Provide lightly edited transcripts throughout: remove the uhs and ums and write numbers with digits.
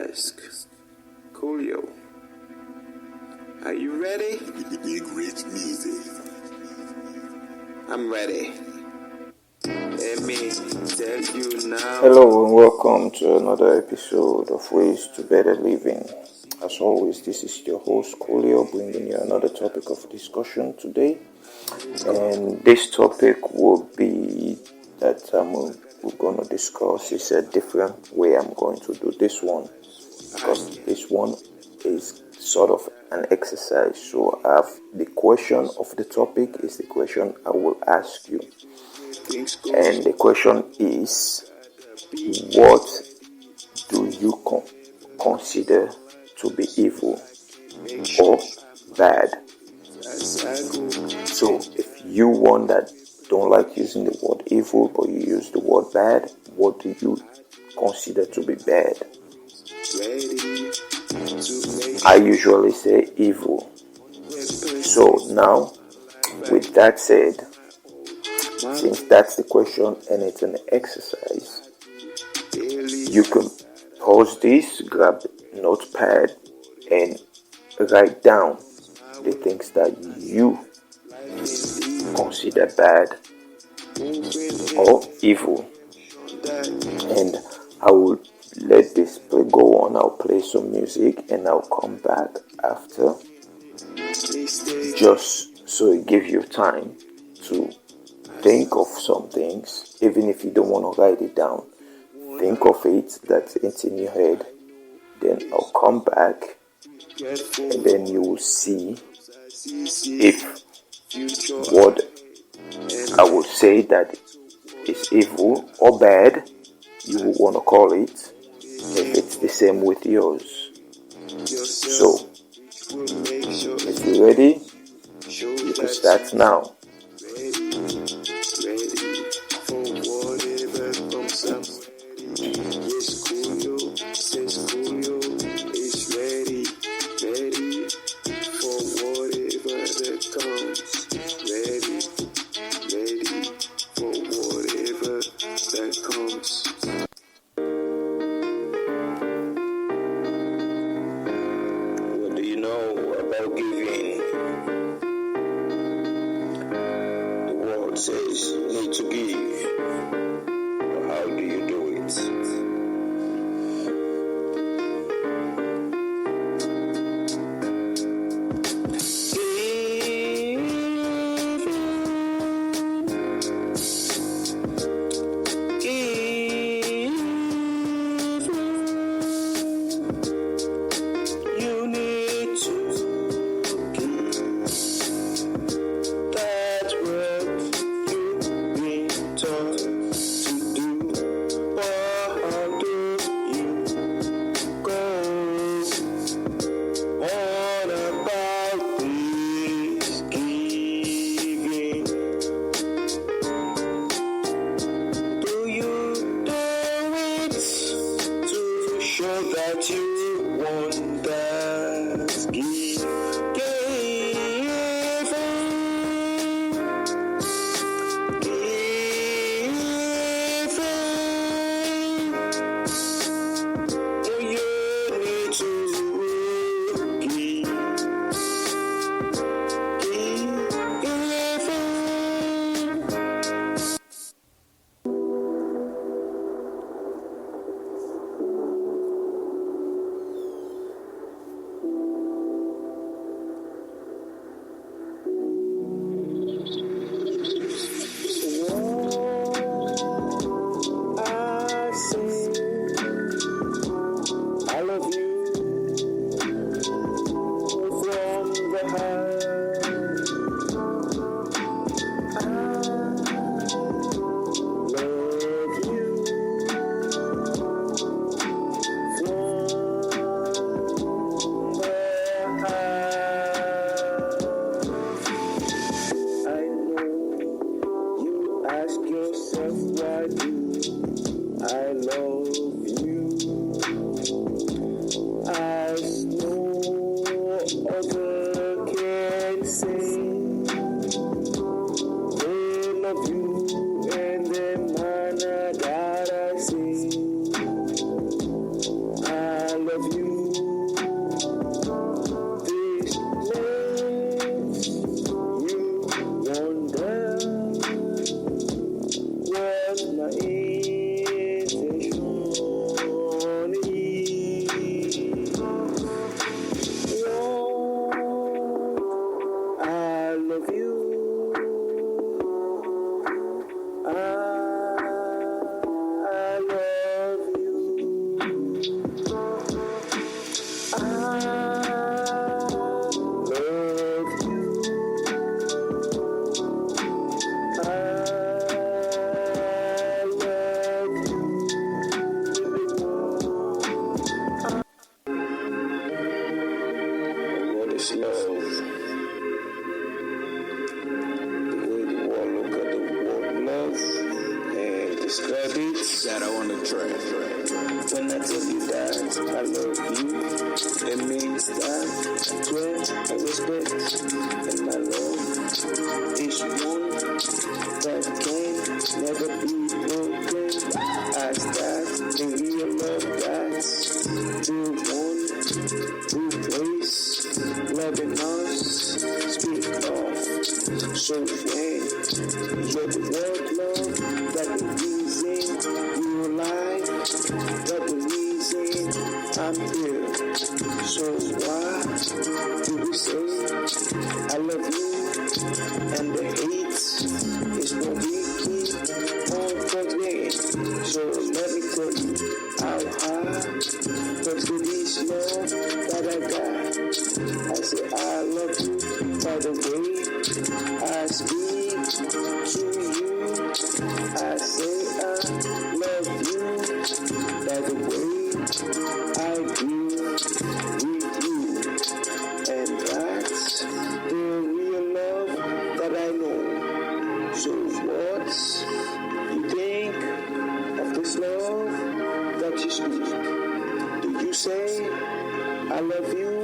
ask, Coolio, are you ready? Big Rich Music. I'm ready. Let me tell you now. Hello and welcome to another episode of Ways to Better Living. As always, this is your host Coolio bringing you another topic of discussion today. And this topic will be that we're going to discuss is a different way I'm going to do this one, because this one is sort of an exercise. So I have the question of the topic is the question I will ask you. And the question is, what do you consider to be evil or bad? So if you one that don't like using the word evil but you use the word bad, what do you consider to be bad? I usually say evil. So now, with that said, since that's the question and it's an exercise, you can pause this, grab a notepad and write down the things that you consider bad or evil. And I will let this go on. I'll play some music and I'll come back after, just so it gives you time to think of some things, even if you don't want to write it down. Think of it, that it's in your head. Then I'll come back and then you will see if what I would say that is evil or bad, you will want to call it, if it's the same with yours. So, if you're ready, you can start now. Rabbits that I want to try. When I tell you that I love you, it means that I respect and my love is one that can never be broken. As that the real love that's the one who plays loving us speak of. So when you're the word love that the reason you're alive, that the reason I'm here. So why do we say I love you and the hate is what we keep on forgetting? So let me tell you how high, cause it is love that I got. I say I love you by the way I speak to you. I say I love you by the way I do with you. And that's the real love that I know. So what you think of this love that you speak? Do you say I love you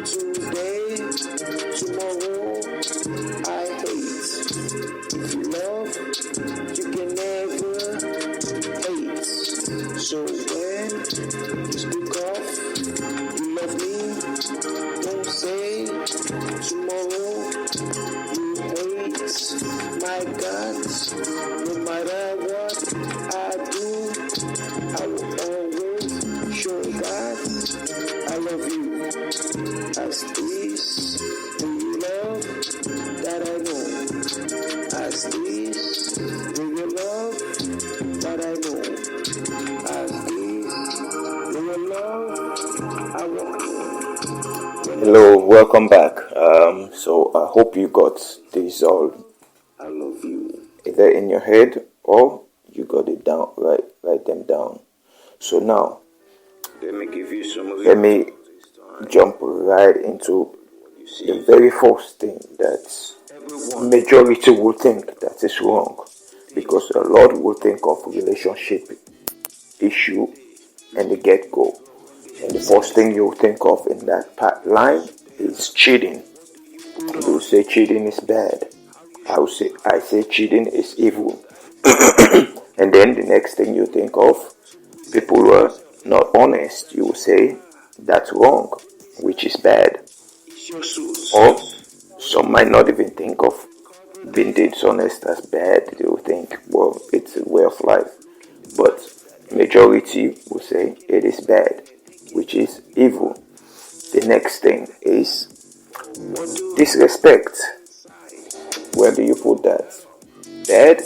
today, tomorrow I hate? If you love, you can never hate. So when you speak of you love me, don't say tomorrow you hate. My God, no matter what I do, I will always show that I love you. As this the love that I know. As this the love that I know. As this the love I walk in. Hello, welcome back. So I hope you got this all I love you. either in your head or you got it down, write them down. So now, Let me give you some of let me jump right into the very first thing that majority will think that is wrong, because a lot will think of relationship issue and the get-go, and the first thing you'll think of in that line is cheating. You'll say cheating is bad. I say cheating is evil. And then the next thing you think of, people who are not honest, you will say that's wrong, which is bad. Or some might not even think of being dishonest as bad. They will think, well, it's a way of life. But majority will say it is bad, which is evil. The next thing is disrespect. Where do you put that? Bad?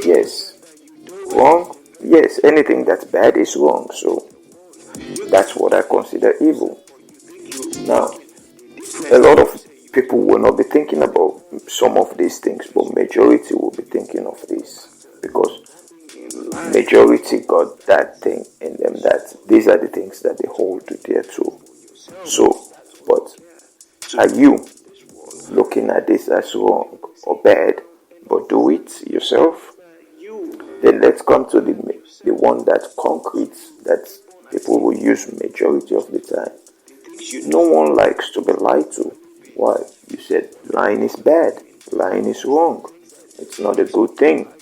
Yes. Wrong? Yes. Anything that's bad is wrong. So that's what I consider evil. Now, a lot of people will not be thinking about some of these things, but majority will be thinking of this, because majority got that thing in them, that these are the things that they hold dear to. So, but are you looking at this as wrong or bad, but do it yourself? Then let's come to the one that's concrete, that people will use majority of the time. No one likes to be lied to. Why? You said lying is bad. Lying is wrong. It's not a good thing.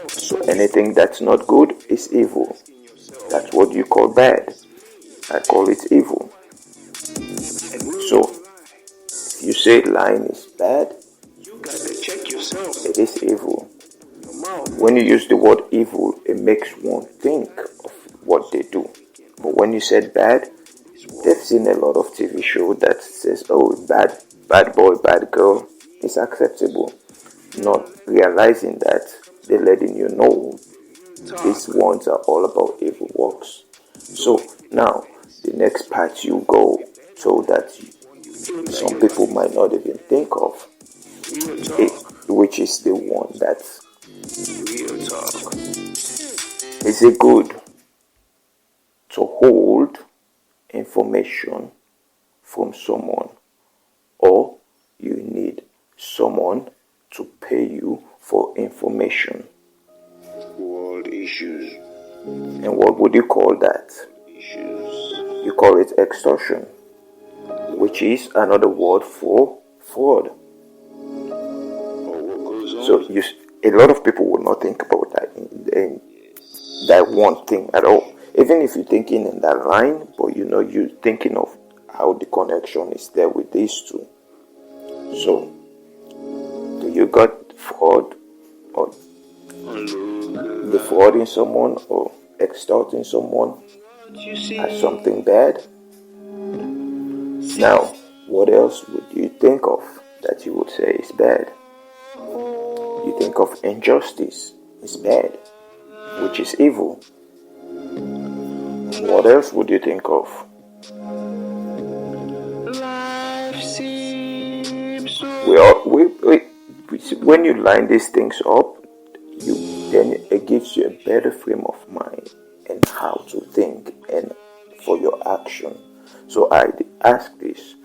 So anything that's not good is evil. That's what you call bad. I call it evil. So if you say lying is bad, it is evil. When you use the word evil, it makes one think of what they do. But when you said bad, they've seen a lot of TV show that says, oh, bad boy, bad girl is acceptable. Not realizing that they're letting you know these ones are all about evil works. So now, the next part you go so that some people might not even think of, which is the one that's is it good to hold information from someone, or you need someone to pay you for information? issues. And what would you call that? You call it extortion, which is another word for fraud. So a lot of people will not think about that in that one thing at all. Even if you're thinking in that line, but you're thinking of how the connection is there with these two. So, do you got fraud or defrauding someone or extorting someone as something bad? Now, what else would you think of that you would say is bad? You think of injustice is bad, which is evil. What else would you think of? When you line these things up, then it gives you a better frame of mind and how to think and for your action. So I ask this,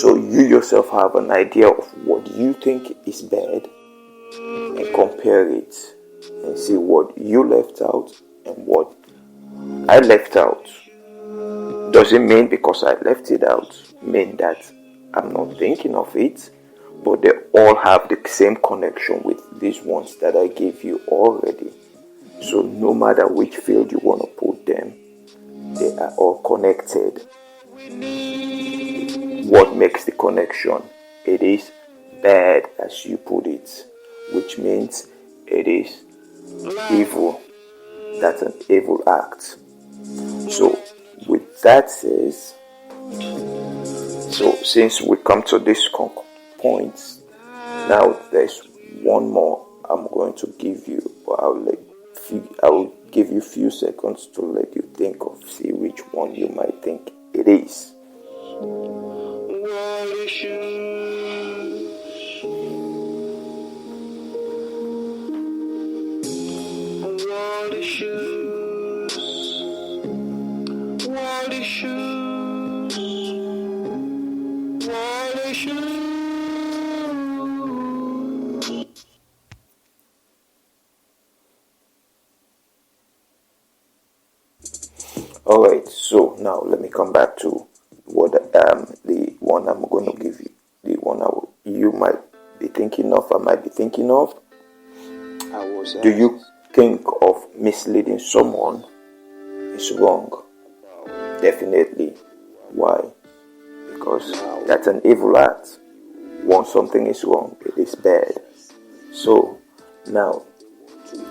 so you yourself have an idea of what you think is bad and compare it and see what you left out and what I left out. Doesn't mean because I left it out mean that I'm not thinking of it, but they all have the same connection with these ones that I gave you already. So no matter which field you want to put them, they are all connected. What makes the connection? It is bad as you put it, which means it is evil. That's an evil act. So with that says, so since we come to this point, now there's one more I'm going to give you, but I'll give you a few seconds to let you think of, see which one you might think it is. What issues? What issues? What issues? What issues? Alright, so now let me come back to what the one I'm going to give you, the one you might be thinking of, I might be thinking of. Do you think of misleading someone is wrong? Definitely. Why? Because that's an evil act. Once something is wrong, it is bad. So now,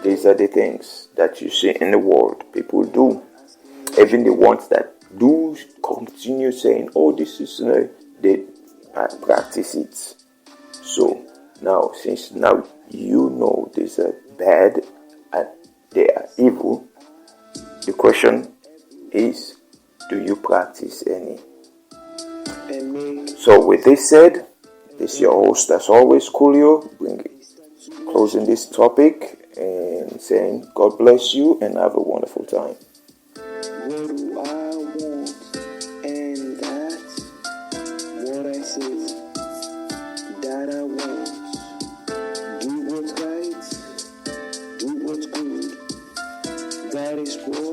these are the things that you see in the world people do. Even the ones that do continue saying, oh, this is, they practice it. So now, since now you know these are bad and they are evil, the question is, do you practice any? So with this said, this is your host as always, Coolio, closing this topic and saying God bless you and have a wonderful time. What do I want? And that's what I said that I want. Do what's right, do what's good. That is what